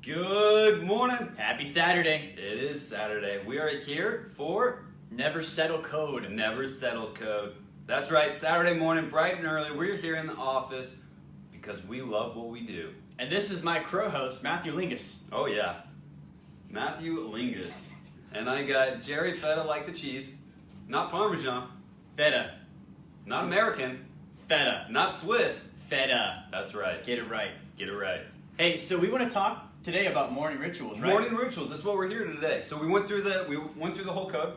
Good morning. Happy Saturday. It is Saturday. We are here for Never settle code. Never Settle Code. That's right, Saturday morning, bright and early. We're here in the office because we love what we do. And this is my crow host, Matthew Lingus. Oh yeah, Matthew Lingus. And I got Jerry Fetta like the cheese. Not Parmesan. Fetta. Not American. Fetta. Not Swiss. Fetta. That's right. Get it right. Get it right. Hey, so we want to talk today about morning rituals, right? Morning rituals. That's what we're here today. So we went through the whole code.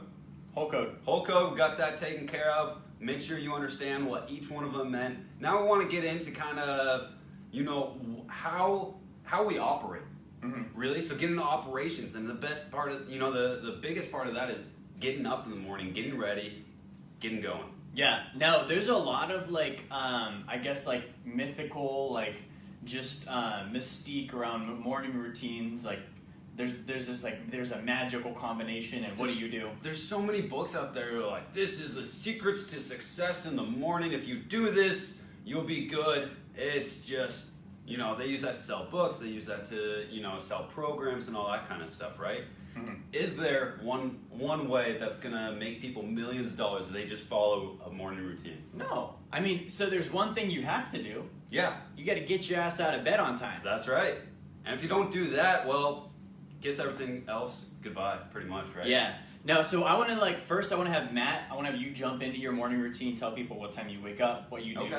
Whole code. Whole code, we got that taken care of. Make sure you understand what each one of them meant. Now we want to get into kind of, how we operate, really. So get into operations, and the best part of, the biggest part of that is getting up in the morning, getting ready, getting going. Yeah. Now, there's a lot of mythical, mystique around morning routines. Like, there's a magical combination, and what do you do? There's so many books out there that are like, this is the secrets to success in the morning. If you do this, you'll be good. It's just, they use that to sell books. They use that to, sell programs and all that kind of stuff, right? Mm-hmm. Is there one way that's going to make people millions of dollars if they just follow a morning routine? No. I mean, so there's one thing you have to do. Yeah. You got to get your ass out of bed on time. That's right. And if you don't do that, well, guess everything else goodbye, pretty much, right? Yeah. No, so I want to first I want to have Matt, I want to have you jump into your morning routine, tell people what time you wake up, what you do,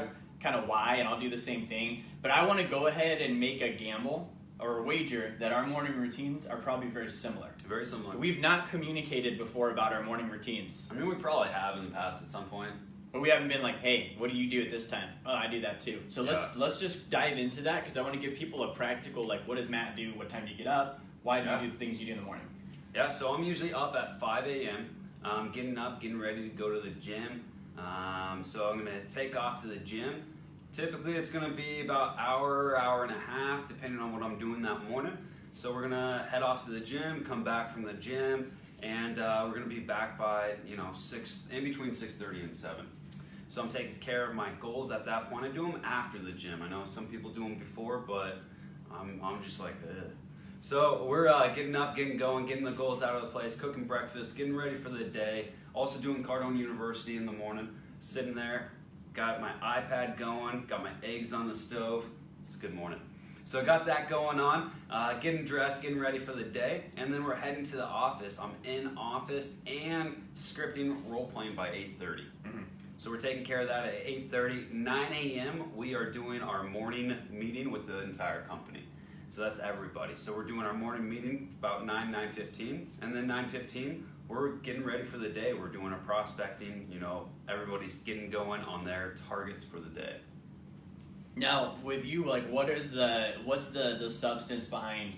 kind of why, and I'll do the same thing. But I want to go ahead and make a gamble or a wager that our morning routines are probably very similar. Very similar. We've not communicated before about our morning routines. I mean, we probably have in the past at some point. But we haven't been like, hey, what do you do at this time? Oh, I do that too. So let's just dive into that, because I want to give people a practical, what does Matt do? What time do you get up? Why do you do the things you do in the morning? Yeah, so I'm usually up at 5 a.m., getting up, getting ready to go to the gym. So I'm going to take off to the gym. Typically, it's going to be about hour and a half, depending on what I'm doing that morning. So we're going to head off to the gym, come back from the gym, and we're going to be back by, in between 6:30 and 7. So I'm taking care of my goals at that point. I do them after the gym. I know some people do them before, but I'm just like, ugh. So we're getting up, getting going, getting the goals out of the place, cooking breakfast, getting ready for the day. Also doing Cardone University in the morning, sitting there, got my iPad going, got my eggs on the stove. It's a good morning. So I got that going on, getting dressed, getting ready for the day, and then we're heading to the office. I'm in office and scripting role-playing by 8:30. So we're taking care of that at 8:30. 9 a.m. we are doing our morning meeting with the entire company. So that's everybody. So we're doing our morning meeting about 9:15, and then 9:15 we're getting ready for the day. We're doing our prospecting. Everybody's getting going on their targets for the day. Now, with you, what's the substance behind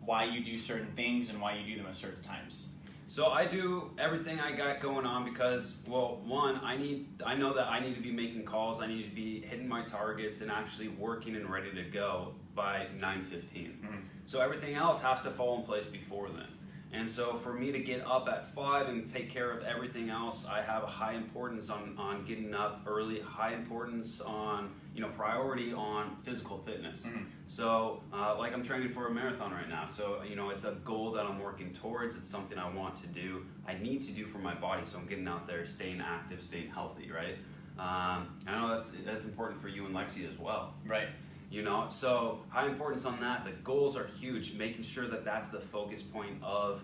why you do certain things and why you do them at certain times? So I do everything I got going on because, well, one, I know that I need to be making calls. I need to be hitting my targets and actually working and ready to go by 9:15. So everything else has to fall in place before then. And so for me to get up at 5 and take care of everything else, I have a high importance on getting up early, high importance on, priority on physical fitness. So I'm training for a marathon right now. So, it's a goal that I'm working towards. It's something I want to do. I need to do for my body. So I'm getting out there, staying active, staying healthy, right? I know that's important for you and Lexi as well. Right. So high importance on that. The goals are huge, making sure that that's the focus point of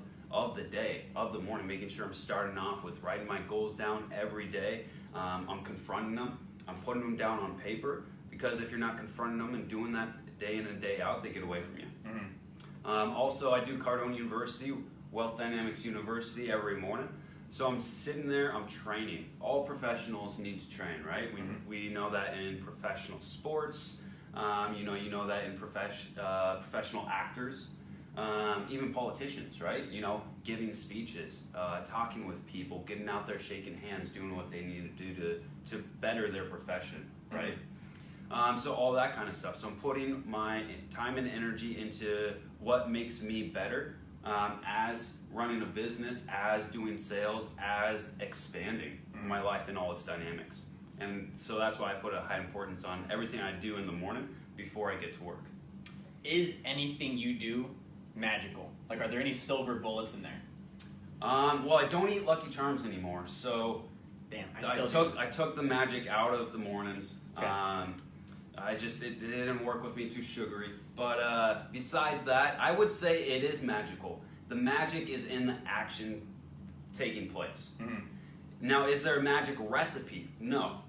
the day, of the morning, making sure I'm starting off with writing my goals down every day. I'm confronting them. I'm putting them down on paper, because if you're not confronting them and doing that day in and day out, they get away from you. Also, I do Cardone University, Wealth Dynamics University every morning. So I'm sitting there, I'm training. All professionals need to train, right? We know that in professional sports. You know that in professional actors, even politicians, right? Giving speeches, talking with people, getting out there, shaking hands, doing what they need to do to better their profession, right? So all that kind of stuff. So I'm putting my time and energy into what makes me better as running a business, as doing sales, as expanding my life in all its dynamics. And so that's why I put a high importance on everything I do in the morning before I get to work. Is anything you do magical? Like, are there any silver bullets in there? Well, I don't eat Lucky Charms anymore, so Damn, I took the magic out of the mornings. Okay. It didn't work with me, too sugary. But besides that, I would say it is magical. The magic is in the action taking place. Mm-hmm. Now, is there a magic recipe? No.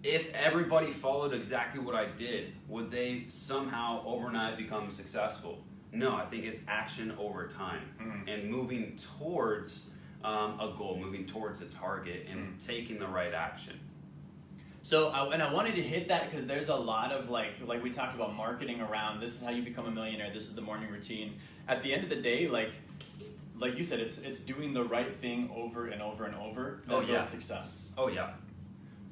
If everybody followed exactly what I did, would they somehow overnight become successful? No, I think it's action over time and moving towards a goal, moving towards a target, and taking the right action. So, and I wanted to hit that because there's a lot of like we talked about marketing around. This is how you become a millionaire. This is the morning routine. At the end of the day, like you said, it's doing the right thing over and over and over that builds success. Oh yeah.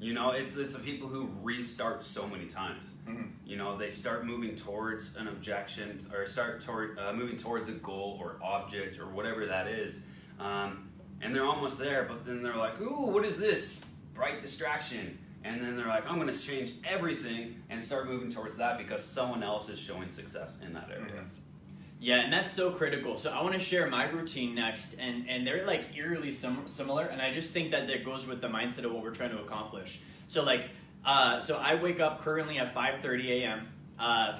You know, it's the people who restart so many times. Mm-hmm. You know, they start moving towards an objection or moving towards a goal or object or whatever that is, and they're almost there. But then they're like, "Ooh, what is this bright distraction?" And then they're like, "I'm going to change everything and start moving towards that because someone else is showing success in that area." Mm-hmm. Yeah, and that's so critical. So I want to share my routine next, and they're like eerily similar, and I just think that goes with the mindset of what we're trying to accomplish. So so I wake up currently at 5:30 a.m.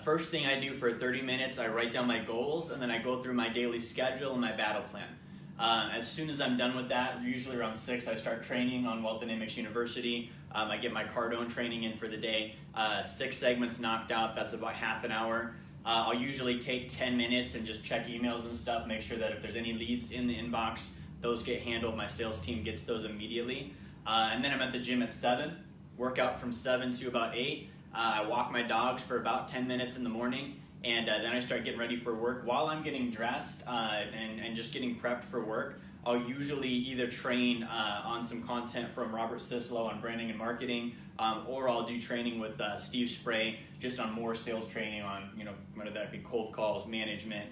First thing I do for 30 minutes, I write down my goals, and then I go through my daily schedule and my battle plan. As soon as I'm done with that, usually around 6, I start training on Wealth Dynamics University. I get my Cardone training in for the day. 6 segments knocked out, that's about half an hour. I'll usually take 10 minutes and just check emails and stuff, make sure that if there's any leads in the inbox, those get handled. My sales team gets those immediately. And then I'm at the gym at 7, work out from 7 to about 8. I walk my dogs for about 10 minutes in the morning, and then I start getting ready for work. While I'm getting dressed and just getting prepped for work, I'll usually either train on some content from Robert Sislow on branding and marketing, or I'll do training with Steve Spray just on more sales training on, whether that be cold calls, management,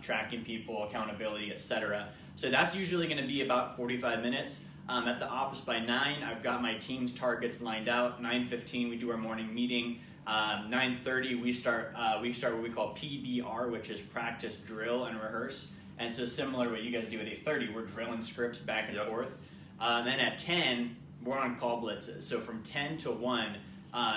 tracking people, accountability, etc. So that's usually going to be about 45 minutes. At the office by 9, I've got my team's targets lined out. 9:15, we do our morning meeting. 9:30, we start what we call PDR, which is practice, drill, and rehearse. And so similar to what you guys do at 8:30, we're drilling scripts back and forth. Then at 10, we're on call blitzes. So from 10 to 1,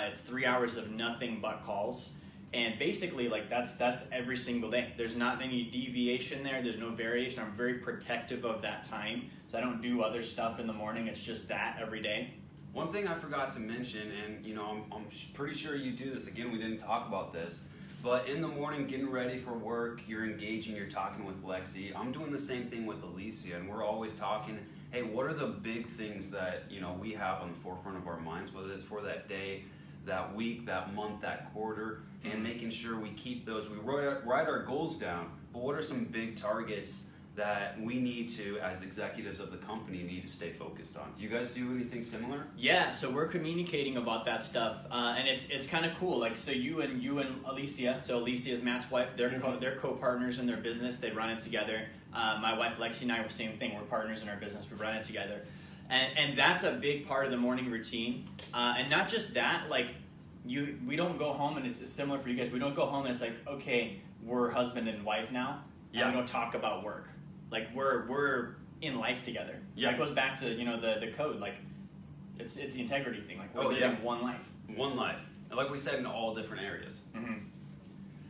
it's 3 hours of nothing but calls. And basically, that's every single day. There's not any deviation there. There's no variation. I'm very protective of that time. So I don't do other stuff in the morning. It's just that every day. One thing I forgot to mention, and I'm pretty sure you do this. Again, we didn't talk about this. But in the morning, getting ready for work, you're engaging, you're talking with Lexi. I'm doing the same thing with Alicia, and we're always talking, hey, what are the big things that we have on the forefront of our minds, whether it's for that day, that week, that month, that quarter, and making sure we keep those. We write our goals down, but what are some big targets that we need to, as executives of the company, need to stay focused on? Do you guys do anything similar? Yeah, so we're communicating about that stuff, and it's kind of cool. Like, so you and Alicia, so Alicia is Matt's wife. They're co-partners in their business. They run it together. My wife Lexi and I were same thing. We're partners in our business. We run it together, and that's a big part of the morning routine. And not just that, we don't go home, and it's similar for you guys. We don't go home and it's like, okay, we're husband and wife now. Yeah. And we don't talk about work. Like we're in life together. Yeah. That goes back to the code. Like it's the integrity thing. Like we're living one life. One life, and like we said, in all different areas. Mm-hmm.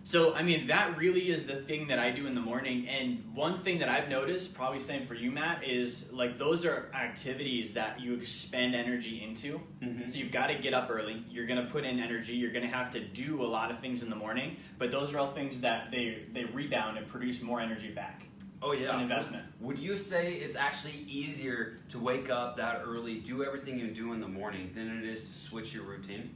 So I mean, that really is the thing that I do in the morning. And one thing that I've noticed, probably same for you, Matt, is those are activities that you expend energy into. Mm-hmm. So you've got to get up early. You're going to put in energy. You're going to have to do a lot of things in the morning. But those are all things that they rebound and produce more energy back. Oh yeah, it's an investment. Would you say it's actually easier to wake up that early, do everything you do in the morning, than it is to switch your routine?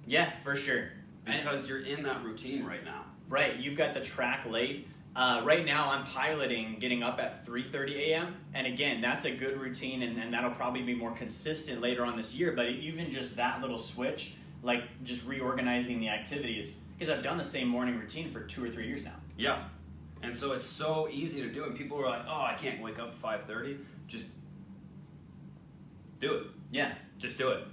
Yeah, for sure. Because you're in that routine right now. Right, you've got the track late. Right now I'm piloting getting up at 3:30 a.m. And again, that's a good routine, and that'll probably be more consistent later on this year. But even just that little switch, just reorganizing the activities, because I've done the same morning routine for 2 or 3 years now. Yeah. And so it's so easy to do, and people are like, "Oh, I can't wake up at 5:30." Just do it. Yeah, just do it.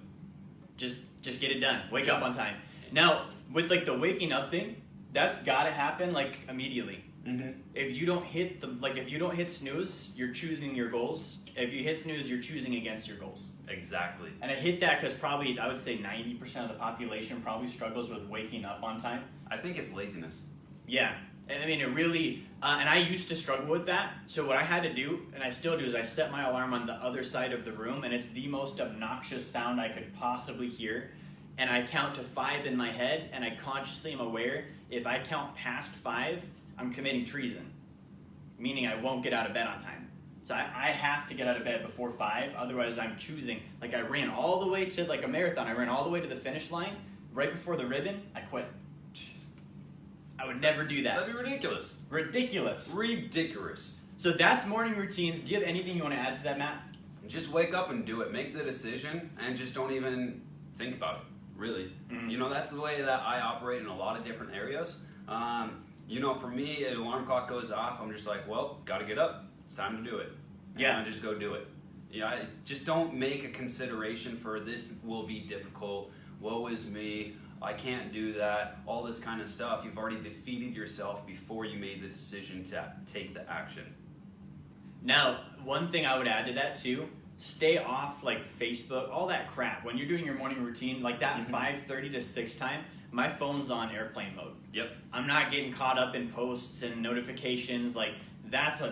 Just get it done. Wake up on time. Now, with the waking up thing, that's got to happen like immediately. Mm-hmm. If you don't hit snooze, you're choosing your goals. If you hit snooze, you're choosing against your goals. Exactly. And I hit that because probably, I would say 90% of the population probably struggles with waking up on time. I think it's laziness. Yeah. I mean, it really, and I used to struggle with that. So what I had to do, and I still do, is I set my alarm on the other side of the room, and it's the most obnoxious sound I could possibly hear. And I count to 5 in my head, and I consciously am aware, if I count past 5, I'm committing treason. Meaning I won't get out of bed on time. So I have to get out of bed before 5, otherwise I'm choosing. Like I ran all the way to like a marathon, I ran all the way to the finish line. Right before the ribbon, I quit. Jeez. I would never do that. That'd be ridiculous. Ridiculous. Ridiculous. So that's morning routines. Do you have anything you want to add to that, Matt? Just wake up and do it. Make the decision and just don't even think about it, really. Mm-hmm. You know, that's the way that I operate in a lot of different areas. You know, for me, an alarm clock goes off, I'm just like, well, gotta get up. It's time to do it. Yeah. And I just go do it. Yeah, I just don't make a consideration for this will be difficult. Woe is me. I can't do that. All this kind of stuff. You've already defeated yourself before you made the decision to take the action. Now, one thing I would add to that too, stay off like Facebook, all that crap. When you're doing your morning routine, like that 5:30 to 6 time, my phone's on airplane mode. Yep. I'm not getting caught up in posts and notifications. Like that's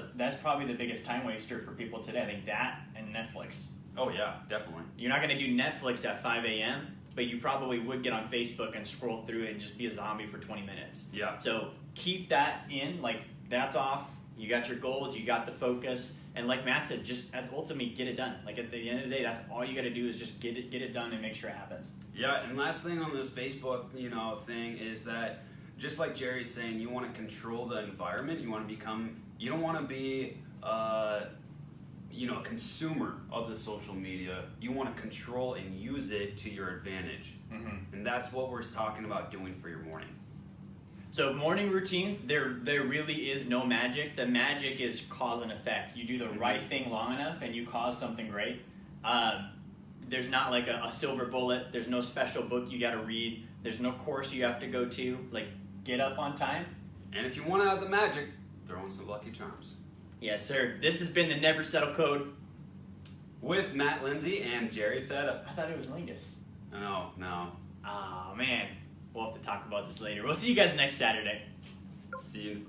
probably the biggest time waster for people today. I think that and Netflix. Oh yeah, definitely. You're not going to do Netflix at 5 a.m., but you probably would get on Facebook and scroll through it and just be a zombie for 20 minutes. Yeah. So keep that in, like that's off. You got your goals, you got the focus, and like Matt said, just ultimately get it done. Like at the end of the day, that's all you got to do is just get it done and make sure it happens. Yeah, and last thing on this Facebook, thing is that just like Jerry's saying, you want to control the environment. You want to become. You don't want to be, a consumer of the social media. You want to control and use it to your advantage, and that's what we're talking about doing for your morning. So morning routines, there really is no magic. The magic is cause and effect. You do the right thing long enough and you cause something great. There's not like a silver bullet. There's no special book you got to read. There's no course you have to go to. Like, get up on time. And if you want to have the magic, throw in some Lucky Charms. Yes, sir. This has been the Never Settle Code with Matt Lindsay and Jerry Fetta. I thought it was Lingus. No. Oh, man. We'll have to talk about this later. We'll see you guys next Saturday. See you.